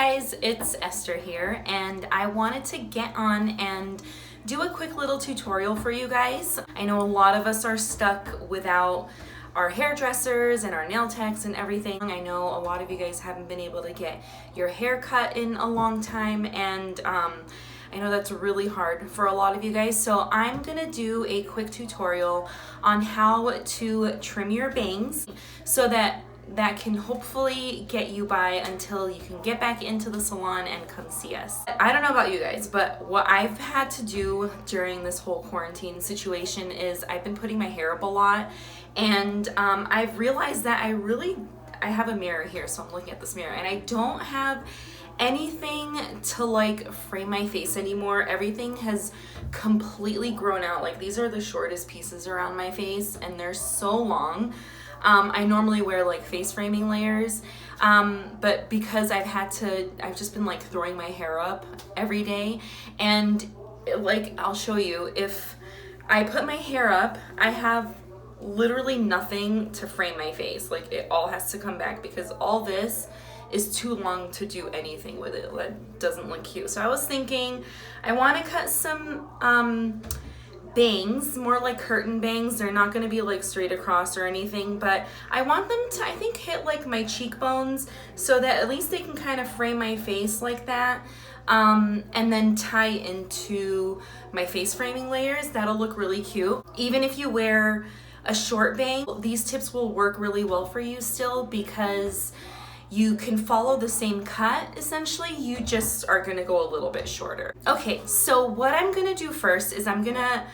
guys, it's Esther here, and I wanted to get on and do a quick little tutorial for you guys. I know a lot of us are stuck without our hairdressers and our nail techs and everything. I know a lot of you guys haven't been able to get your hair cut in a long time, and I know that's really hard for a lot of you guys. So I'm gonna do a quick tutorial on how to trim your bangs so that can hopefully get you by until you can get back into the salon and come see us. I don't know about you guys, but what I've had to do during this whole quarantine situation is I've been putting my hair up a lot, and I've realized that I have a mirror here, so I'm looking at this mirror, and I don't have anything to like frame my face anymore. Everything has completely grown out. Like, these are the shortest pieces around my face, and they're so long. I normally wear like face framing layers, but because I've just been like throwing my hair up every day, and like, I'll show you, if I put my hair up, I have literally nothing to frame my face. Like, it all has to come back because all this is too long to do anything with it. That doesn't look cute. So I was thinking I want to cut some bangs, more like curtain bangs. They're not going to be like straight across or anything, but I want them to, I think, hit like my cheekbones so that at least they can kind of frame my face like that, and then tie into my face framing layers. That'll look really cute. Even if you wear a short bang, these tips will work really well for you still, because you can follow the same cut. Essentially, you just are gonna go a little bit shorter. Okay, so what I'm gonna do first is I'm gonna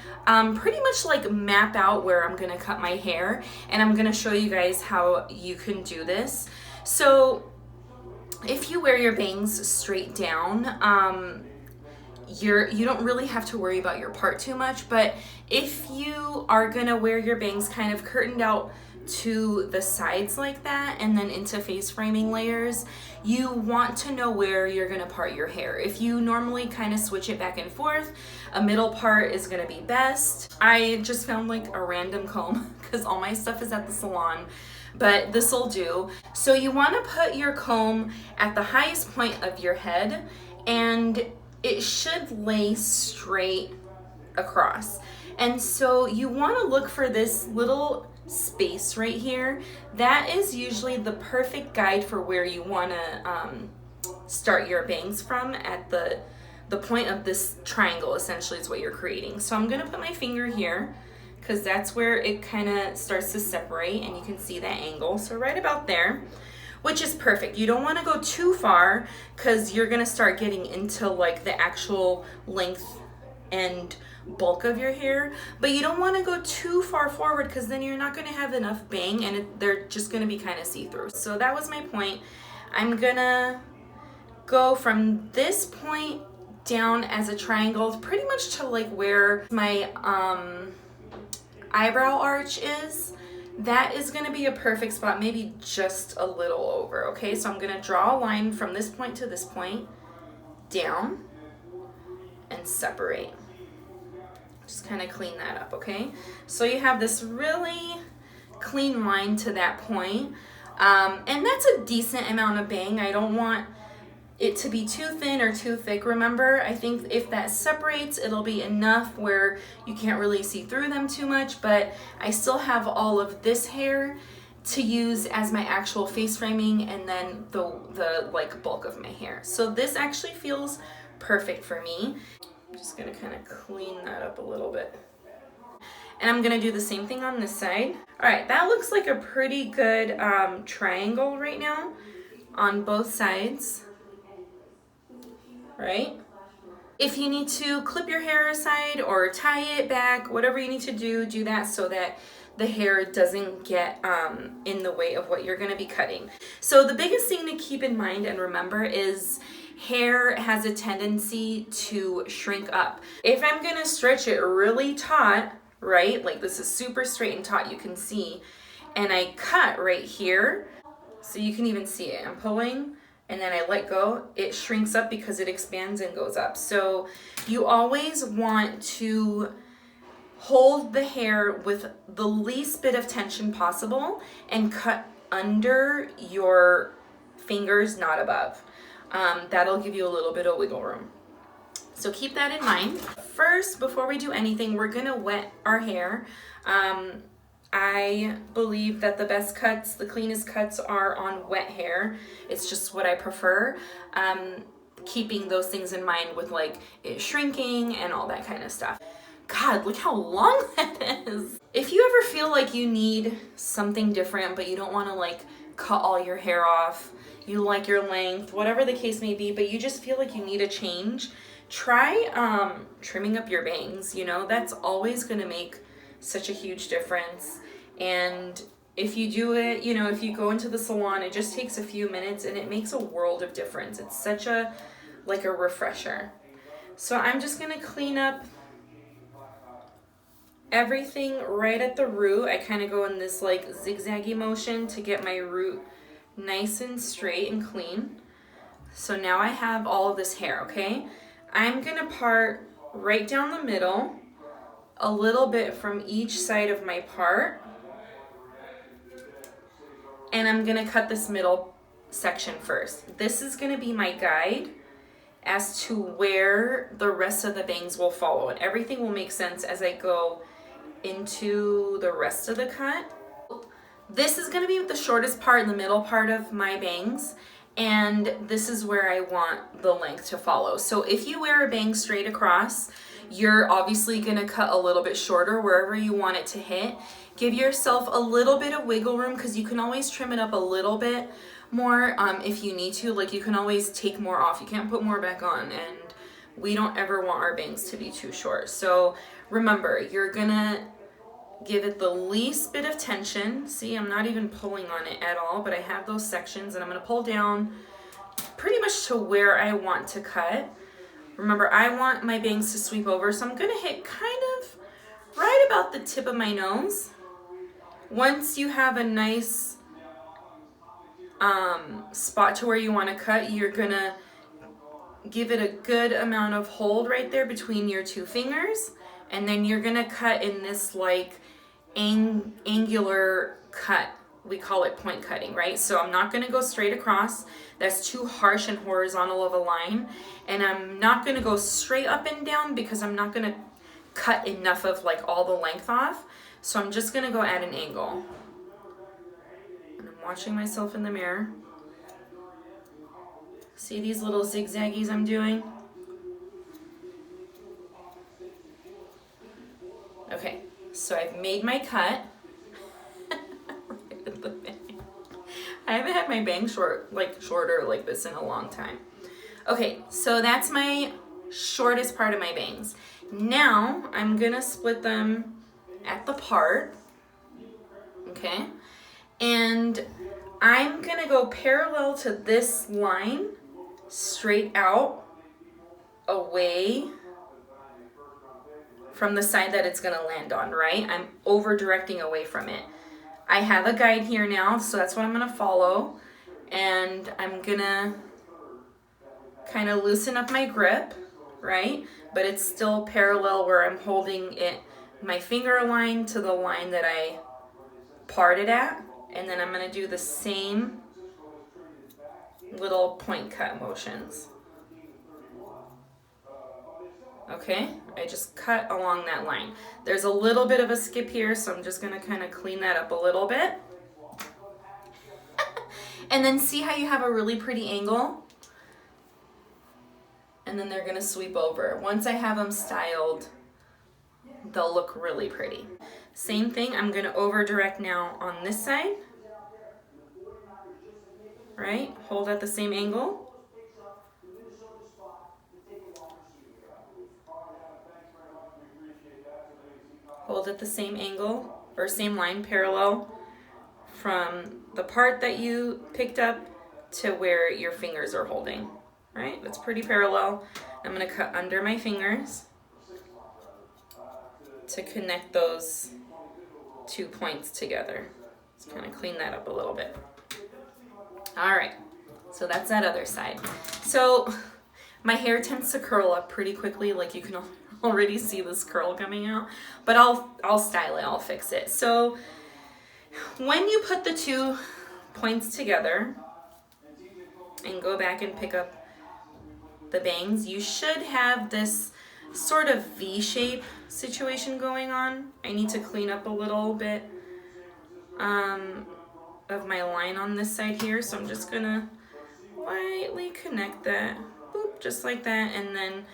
pretty much like map out where I'm gonna cut my hair, and I'm gonna show you guys how you can do this. So if you wear your bangs straight down, you don't really have to worry about your part too much, but if you are gonna wear your bangs kind of curtained out to the sides like that and then into face framing layers, you want to know where you're gonna part your hair. If you normally kind of switch it back and forth, a middle part is gonna be best. I just found like a random comb because all my stuff is at the salon, but this will do. So you want to put your comb at the highest point of your head, and it should lay straight across. And so you want to look for this little space right here. That is usually the perfect guide for where you want to start your bangs from. At the point of this triangle essentially is what you're creating. So I'm gonna put my finger here because that's where it kind of starts to separate, and you can see that angle. So right about there, which is perfect. You don't want to go too far because you're gonna start getting into like the actual length and bulk of your hair, but you don't want to go too far forward because then you're not going to have enough bang, and they're just going to be kind of see-through. So that was my point. I'm gonna go from this point down as a triangle pretty much to like where my eyebrow arch is. That is going to be a perfect spot, maybe just a little over. Okay, so I'm going to draw a line from this point to this point down and separate. Just kind of clean that up, okay? So you have this really clean line to that point. And that's a decent amount of bang. I don't want it to be too thin or too thick. Remember, I think if that separates, it'll be enough where you can't really see through them too much, but I still have all of this hair to use as my actual face framing, and then the like bulk of my hair. So this actually feels perfect for me. I'm just gonna kind of clean that up a little bit. And I'm gonna do the same thing on this side. All right, that looks like a pretty good triangle right now on both sides, right? If you need to clip your hair aside or tie it back, whatever you need to do that so that the hair doesn't get in the way of what you're gonna be cutting. So the biggest thing to keep in mind and remember is hair has a tendency to shrink up. If I'm gonna stretch it really taut, right, like this is super straight and taut, you can see, and I cut right here, so you can even see it. I'm pulling and then I let go, it shrinks up because it expands and goes up. So you always want to hold the hair with the least bit of tension possible and cut under your fingers, not above. That'll give you a little bit of wiggle room. So keep that in mind. First, before we do anything, we're gonna wet our hair. I believe that the best cuts, the cleanest cuts are on wet hair. It's just what I prefer. Keeping those things in mind with like it shrinking and all that kind of stuff. God, look how long that is. If you ever feel like you need something different, but you don't want to like cut all your hair off, you like your length, whatever the case may be, but you just feel like you need a change, try trimming up your bangs. You know, that's always going to make such a huge difference. And if you do it, you know, if you go into the salon, it just takes a few minutes and it makes a world of difference. It's such a, like a refresher. So I'm just going to clean up everything right at the root. I kind of go in this like zigzaggy motion to get my root nice and straight and clean. So now I have all of this hair, okay? I'm going to part right down the middle, a little bit from each side of my part. And I'm gonna cut this middle section first. This is gonna be my guide as to where the rest of the bangs will follow, and everything will make sense as I go into the rest of the cut. This is gonna be the shortest part in the middle part of my bangs, and this is where I want the length to follow. So if you wear a bang straight across, you're obviously gonna cut a little bit shorter wherever you want it to hit. Give yourself a little bit of wiggle room because you can always trim it up a little bit more if you need to. Like you can always take more off. You can't put more back on, and we don't ever want our bangs to be too short. So remember, you're gonna give it the least bit of tension. See, I'm not even pulling on it at all, but I have those sections and I'm gonna pull down pretty much to where I want to cut. Remember, I want my bangs to sweep over, so I'm gonna hit kind of right about the tip of my nose. Once you have a nice spot to where you want to cut, you're gonna give it a good amount of hold right there between your two fingers, and then you're gonna cut in this like angular cut. We call it point cutting, right? So I'm not gonna go straight across. That's too harsh and horizontal of a line. And I'm not gonna go straight up and down because I'm not gonna cut enough of like all the length off. So I'm just gonna go at an angle. And I'm watching myself in the mirror. See these little zigzaggies I'm doing? Okay, so I've made my cut. I haven't had my bangs shorter like this in a long time. Okay, so that's my shortest part of my bangs. Now I'm gonna split them at the part, okay? And I'm gonna go parallel to this line, straight out, away from the side that it's gonna land on, right? I'm over directing away from it. I have a guide here now, so that's what I'm gonna follow. And I'm gonna kind of loosen up my grip, right? But it's still parallel where I'm holding it, my finger line to the line that I parted at. And then I'm gonna do the same little point cut motions. Okay, I just cut along that line. There's a little bit of a skip here, so I'm just gonna kind of clean that up a little bit. And then see how you have a really pretty angle? And then they're gonna sweep over. Once I have them styled, they'll look really pretty. Same thing, I'm gonna over direct now on this side. Right, hold at the same angle. Hold at the same angle, or same line, parallel from the part that you picked up to where your fingers are holding, right? That's pretty parallel. I'm gonna cut under my fingers to connect those 2 points together. Let's kind of clean that up a little bit. All right, so that's that other side. So my hair tends to curl up pretty quickly, like you can already see this curl coming out, but I'll style it, I'll fix it. So when you put the 2 points together, and go back and pick up the bangs, you should have this sort of V-shape situation going on. I need to clean up a little bit of my line on this side here, so I'm just gonna lightly connect that, boop, just like that, and then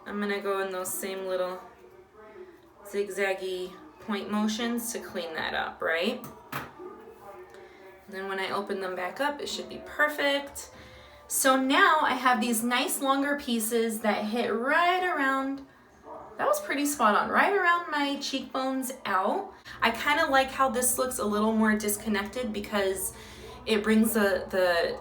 I'm gonna go in those same little zigzaggy point motions to clean that up, right? And then when I open them back up, it should be perfect. So now I have these nice longer pieces that hit right around, that was pretty spot on, right around my cheekbones out. I kind of like how this looks a little more disconnected because it brings the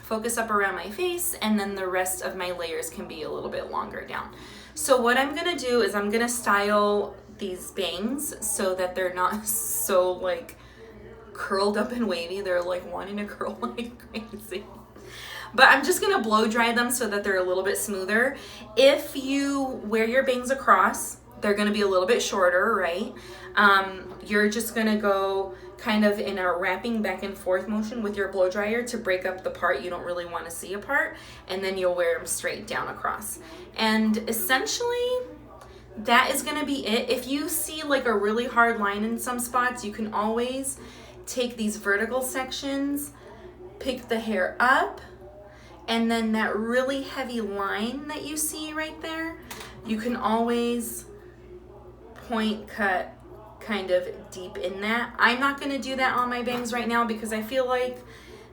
focus up around my face, and then the rest of my layers can be a little bit longer down. So what I'm gonna do is I'm gonna style these bangs so that they're not so like curled up and wavy. They're like wanting to curl like crazy. But I'm just gonna blow dry them so that they're a little bit smoother. If you wear your bangs across, they're gonna be a little bit shorter, right? You're just gonna go kind of in a wrapping back and forth motion with your blow dryer to break up the part you don't really wanna see apart, and then you'll wear them straight down across. And essentially, that is gonna be it. If you see like a really hard line in some spots, you can always take these vertical sections, pick the hair up, and then that really heavy line that you see right there, you can always point cut kind of deep in that. I'm not gonna do that on my bangs right now because I feel like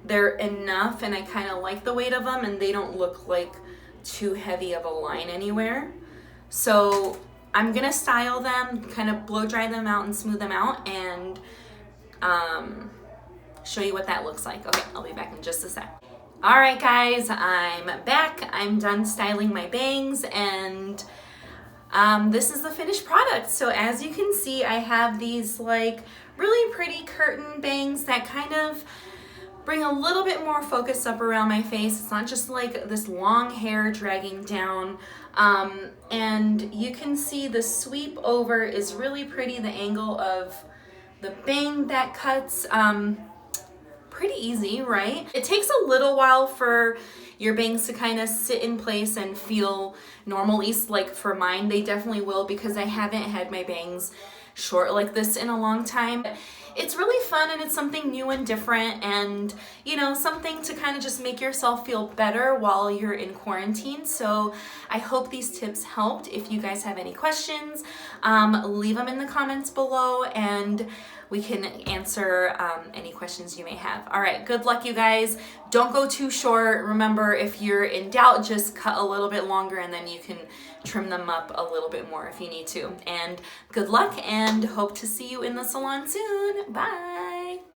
they're enough and I kind of like the weight of them and they don't look like too heavy of a line anywhere. So I'm gonna style them, kind of blow dry them out and smooth them out, and show you what that looks like. Okay, I'll be back in just a sec. All right, guys, I'm back. I'm done styling my bangs, and this is the finished product. So as you can see, I have these like really pretty curtain bangs that kind of bring a little bit more focus up around my face. It's not just like this long hair dragging down. And you can see the sweep over is really pretty. The angle of the bang that cuts, pretty easy, right? It takes a little while for your bangs to kind of sit in place and feel normal. At least like for mine, they definitely will, because I haven't had my bangs short like this in a long time. It's really fun, and it's something new and different, and you know, something to kind of just make yourself feel better while you're in quarantine. So I hope these tips helped. If you guys have any questions, leave them in the comments below and we can answer any questions you may have. All right, good luck, you guys. Don't go too short. Remember, if you're in doubt, just cut a little bit longer and then you can trim them up a little bit more if you need to. And good luck, and hope to see you in the salon soon. Bye.